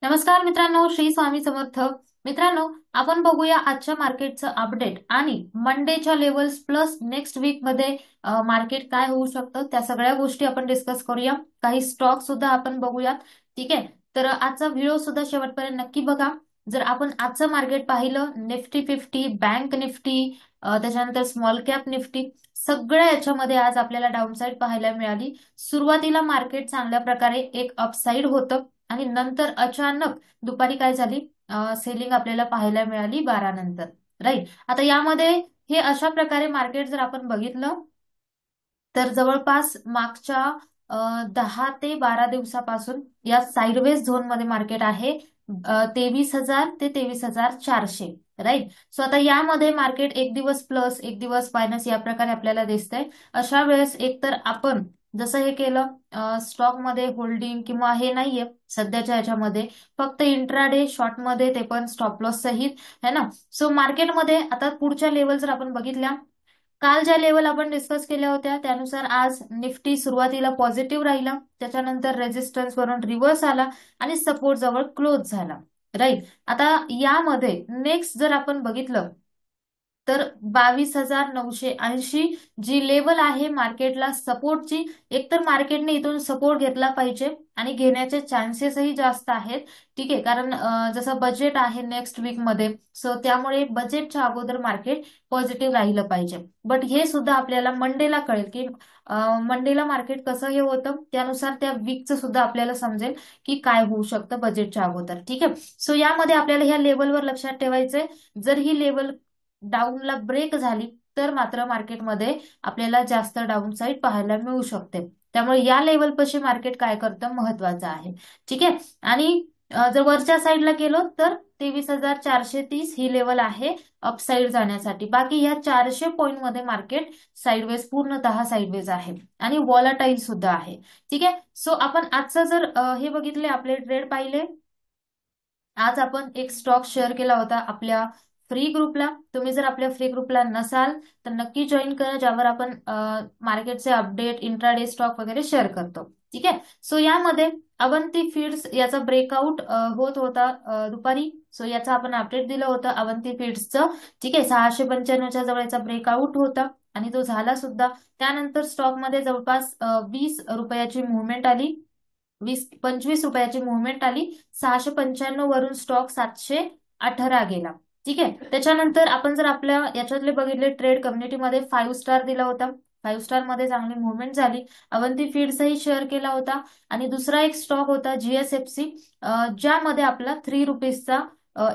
नमस्कार मित्रांनो, श्री स्वामी समर्थ. मित्रांनो, आपण बघूया आजच्या मार्केटचं अपडेट आणि मंडेच्या लेवल्स प्लस नेक्स्ट वीक मध्ये मार्केट काय होऊ शकतं त्या सगळ्या गोष्टी आपण डिस्कस करूया. काही स्टॉक सुद्धा आपण बघूयात. ठीक आहे, तर आजचा व्हिडिओ सुद्धा शेवटपर्यंत नक्की बघा. जर आपण आजचं मार्केट पाहिलं, निफ्टी 50, बँक निफ्टी, त्याच्यानंतर स्मॉल कॅप निफ्टी, सगळ्या याच्यामध्ये आज आपल्याला डाऊनसाइड पाहायला मिळाली. सुरुवातीला मार्केट चांगल्या प्रकारे एक अपसाइड होतं आणि नंतर अचानक दुपारी काय झाली, सेलिंग आपल्याला पाहायला मिळाली 12 नंतर. राईट. आता यामध्ये हे अशा प्रकारे मार्केट जर आपण बघितलं तर जवळपास मागच्या 10 ते 12 दिवसापासून या साईडवेज झोन मध्ये मार्केट आहे. 23,000 ते 23,400. राईट. सो आता यामध्ये मार्केट एक दिवस प्लस एक दिवस मायनस या प्रकारे आपल्याला दिसतंय. अशा वेळेस एकतर आपण जसं हे केलं स्टॉक मध्ये होल्डिंग किंवा हे नाहीये सध्याच्या याच्यामध्ये, फक्त इंट्राडे शॉर्ट मध्ये, ते पण स्टॉप लॉस सहित, है ना. सो मार्केटमध्ये आता पुढच्या लेवल जर आपण बघितल्या, काल ज्या लेवल आपण डिस्कस केल्या होत्या त्यानुसार आज निफ्टी सुरुवातीला पॉझिटिव्ह राहिला, त्याच्यानंतर रेजिस्टन्स वरून रिव्हर्स आला आणि सपोर्ट जवळ क्लोज झाला. राईट. आता यामध्ये नेक्स्ट जर आपण बघितलं तर 22,980 जी लेवल आहे मार्केटला सपोर्टची, एकतर मार्केटने इथून सपोर्ट घेतला पाहिजे आणि घेण्याचे चान्सेसही जास्त आहेत. ठीक आहे, कारण जसं बजेट आहे नेक्स्ट वीक मध्ये, सो त्यामुळे बजेटच्या अगोदर मार्केट पॉझिटिव्ह राहिलं पाहिजे. बट हे सुद्धा आपल्याला मंडेला कळेल की मंडेला मार्केट कसं हे होतं, त्यानुसार त्या वीकचं सुद्धा आपल्याला समजेल की काय होऊ शकतं बजेटच्या अगोदर. ठीक आहे, सो यामध्ये आपल्याला ह्या लेवलवर लक्षात ठेवायचंय. जर ही लेवल डाऊनला ब्रेक झाली तर मात्र मार्केटमध्ये आपल्याला जास्त डाऊन साईड पाहायला मिळू शकते. त्यामुळे या लेवल पाशी मार्केट काय करतं महत्वाचं आहे. ठीक आहे. आणि जर वरच्या साईडला गेलो तर 23,430 ही लेवल आहे अपसाईड जाण्यासाठी. बाकी ह्या 400 पॉईंट मध्ये मार्केट साईडवेज, पूर्णतः साईडवेज आहे आणि वॉलाटाईल सुद्धा आहे. ठीक आहे. सो आपण आजचं जर हे बघितले, आपले ट्रेड पाहिले, आज आपण एक स्टॉक शेअर केला होता आपल्या फ्री ग्रुपला. तुम्ही जर आपल्या फ्री ग्रुपला नसाल तर नक्की जॉईन करा, ज्यावर आपण मार्केटचे अपडेट, इंट्राडे स्टॉक वगैरे शेअर करतो. ठीक आहे. सो यामध्ये अवंती फीड्स याचा ब्रेकआउट होत होता दुपारी. सो याचा आपण अपडेट दिलं होतं अवंती फीड्सचं. ठीक आहे, 695च्या जवळ याचा ब्रेकआउट होता आणि तो झाला सुद्धा. त्यानंतर स्टॉकमध्ये जवळपास 20 रुपयाची मुवमेंट आली, 25 रुपयाची मुवमेंट आली. 695 वरून स्टॉक 718 गेला. ठीक आहे. त्याच्यानंतर आपण जर आपल्या याच्यातले बघितले, ट्रेड कम्युनिटीमध्ये 5 स्टार दिला होता. 5 स्टार मध्ये चांगली मुवमेंट झाली. अवंती फीड्सही शेअर केला होता. आणि दुसरा एक स्टॉक होता जीएसएफसी, ज्यामध्ये आपला 3 रुपीजचा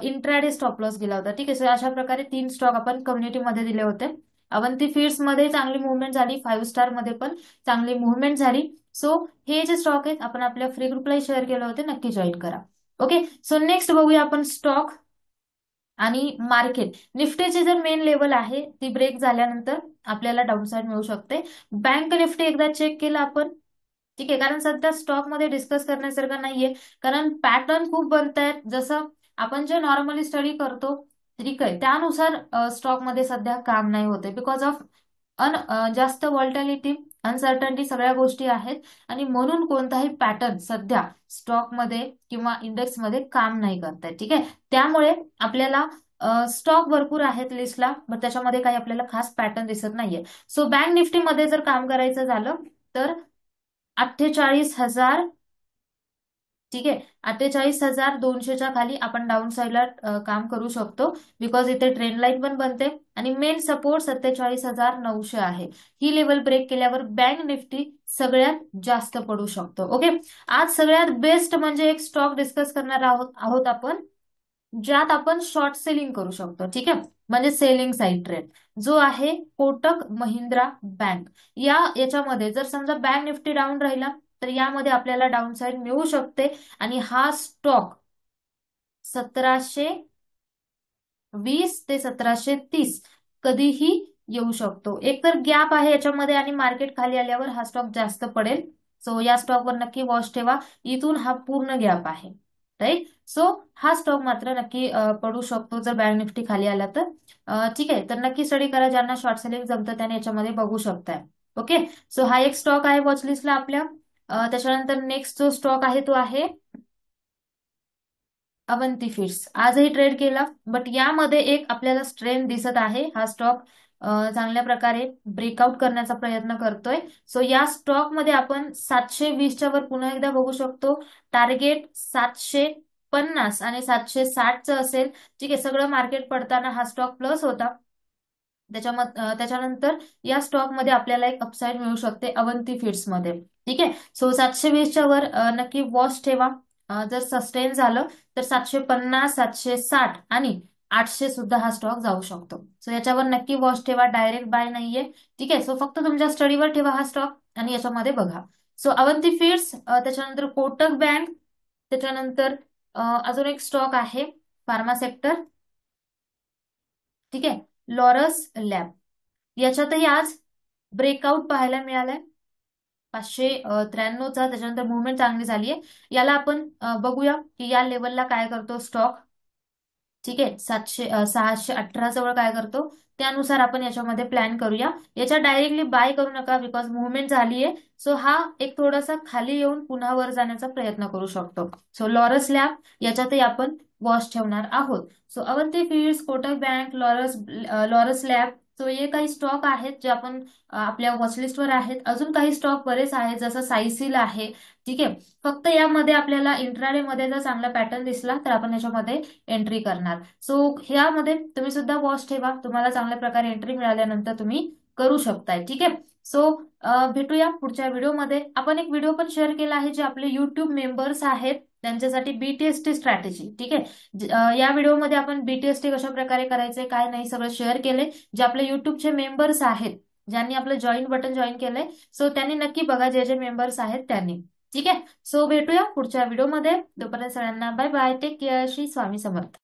इंट्राडे स्टॉप लॉस गेला होता. ठीक आहे. सो अशा प्रकारे 3 स्टॉक आपण कम्युनिटीमध्ये दिले होते. अवंती फीड्स मध्ये चांगली मुवमेंट झाली, 5 स्टार मध्ये पण चांगली मुवमेंट झाली. सो हे जे स्टॉक आहेत आपण आपल्या फ्री ग्रुपलाही शेअर केले होते, नक्की जॉईन करा. ओके. सो नेक्स्ट बघूया आपण स्टॉक आणि मार्केट. निफ्टीची जर मेन लेवल आहे ती ब्रेक झाल्यानंतर आपल्याला डाऊनसाइड मिळू शकते. बँक निफ्टी एकदा चेक केला आपण. ठीक आहे, कारण सध्या स्टॉक मध्ये डिस्कस करण्यासारखं नाहीये, कारण पॅटर्न खूप बनतायत. जसं आपण जे नॉर्मली स्टडी करतो, ठीक आहे, त्यानुसार स्टॉक मध्ये सध्या काम नाही होते. बिकॉज ऑफ जास्त व्हॉल्टॅलिटी, अनसर्टनिटी, सगळ्या गोष्टी आहेत आणि म्हणून कोणताही पॅटर्न सध्या स्टॉकमध्ये किंवा इंडेक्समध्ये काम नाही करतायत. ठीक आहे. त्यामुळे आपल्याला स्टॉक भरपूर आहेत लिस्टला, पण त्याच्यामध्ये काही आपल्याला खास पॅटर्न दिसत नाहीये. सो बँक निफ्टीमध्ये जर काम करायचं झालं तर 48,000, ठीक आहे, 48,200च्या खाली आपण डाऊन साईडला काम करू शकतो. बिकॉज इथे ट्रेंड लाईन पण बनते आणि मेन सपोर्ट 47,900 आहे. ही लेवल ब्रेक केल्यावर बँक निफ्टी सगळ्यात जास्त पडू शकतो. ओके. आज सगळ्यात बेस्ट म्हणजे एक स्टॉक डिस्कस करणार आहोत आपण, ज्यात आपण शॉर्ट सेलिंग करू शकतो. ठीक आहे, म्हणजे सेलिंग साईड ट्रेड, जो आहे कोटक महिंद्रा बँक. याच्यामध्ये जर समजा बँक निफ्टी डाऊन राहिला तर यामध्ये आपल्याला डाऊन साईड मिळू शकते. आणि हा स्टॉक 1720 ते 1730 कधीही येऊ शकतो. एकतर गॅप आहे याच्यामध्ये आणि मार्केट खाली आल्यावर हा स्टॉक जास्त पडेल. सो या स्टॉकवर नक्की वॉच ठेवा. इथून हा पूर्ण गॅप आहे. राईट. सो हा स्टॉक मात्र नक्की पडू शकतो जर बँक निफ्टी खाली आला तर. ठीक आहे, तर नक्की स्टडी करा. ज्यांना शॉर्ट सेलिंग जमतं त्याने याच्यामध्ये बघू शकताय. ओके. सो हा एक स्टॉक आहे वॉचलिस्टला आपल्या. त्याच्यानंतर नेक्स्ट जो स्टॉक आहे तो आहे अवंती फीड्स आजही ट्रेड केला, बट यामध्ये एक आपल्याला स्ट्रेंथ दिसत आहे. हा स्टॉक चांगल्या प्रकारे ब्रेकआउट करण्याचा प्रयत्न करतोय. सो या स्टॉक मध्ये आपण 720च्या वर पुन्हा एकदा बघू शकतो. टार्गेट 750 आणि 760चं असेल. ठीक आहे, सगळं मार्केट पडताना हा स्टॉक प्लस होता. त्याच्यानंतर या स्टॉक मध्ये आपल्याला एक अपसाईड मिळू शकते अवंती फीड्स मध्ये. ठीक आहे, सो 720च्या वर नक्की वॉच ठेवा. जर सस्टेन झालं तर 750, 760 आणि 800 सुद्धा हा स्टॉक जाऊ शकतो. सो याच्यावर नक्की वॉच ठेवा, डायरेक्ट बाय नाहीये. ठीक आहे, सो फक्त तुमच्या स्टडीवर ठेवा हा स्टॉक आणि याच्यामध्ये बघा. सो अवंती फीड्स, त्याच्यानंतर कोटक बँक, त्याच्यानंतर अजून एक स्टॉक आहे फार्मा सेक्टर. ठीक आहे, लॉरस लॅब. याच्यातही आज ब्रेकआउट पाहायला मिळालाय 593चा. त्याच्यानंतर मुवमेंट चांगली झाली आहे. याला आपण बघूया की या लेवलला काय करतो स्टॉक. ठीक आहे, 618 जवळ काय करतो त्यानुसार आपण याच्यामध्ये प्लॅन करूया. याच्या डायरेक्टली बाय करू नका, बिकॉज मुवमेंट झाली आहे. सो हा एक थोडासा खाली येऊन पुन्हा वर जाण्याचा प्रयत्न करू शकतो. सो लॉरस लॅब याच्यातही आपण वॉच ठेवणार आहोत. So Avanti feeds, Kotak bank, Laurus lab, so हे काही स्टॉक आहेत जे आपण आपल्या वॉचलिस्टवर आहेत. अजून काही स्टॉक बरेच आहेत जसं सायसिल आहे. ठीक आहे, फक्त यामध्ये आपल्याला इंट्राडे मध्ये जर चांगला पॅटर्न दिसला तर आपण याच्यामध्ये एंट्री करणार. सो ह्यामध्ये तुम्ही सुद्धा वॉच ठेवा. तुम्हाला चांगल्या प्रकारे एंट्री मिळाल्यानंतर तुम्ही करू शकताय. ठीक आहे, सो भेटूया पुढच्या व्हिडिओमध्ये. आपण एक व्हिडिओ पण शेअर केला आहे जे आपले युट्यूब मेंबर्स आहेत त्यांच्यासाठी बीटीएसटी स्ट्रॅटेजी. ठीक आहे, या व्हिडिओमध्ये आपण बीटीएसटी कशा प्रकारे करायचे काय नाही सगळं शेअर केले. जे आपले युट्यूबचे मेंबर्स आहेत, ज्यांनी आपलं जॉईन बटन जॉईन केलंय, सो त्यांनी नक्की बघा, जे जे मेंबर्स आहेत त्यांनी. ठीक आहे, सो भेटूया पुढच्या व्हिडिओमध्ये. तोपर्यंत सगळ्यांना bye bye, take care, Shri Swami समर्थ.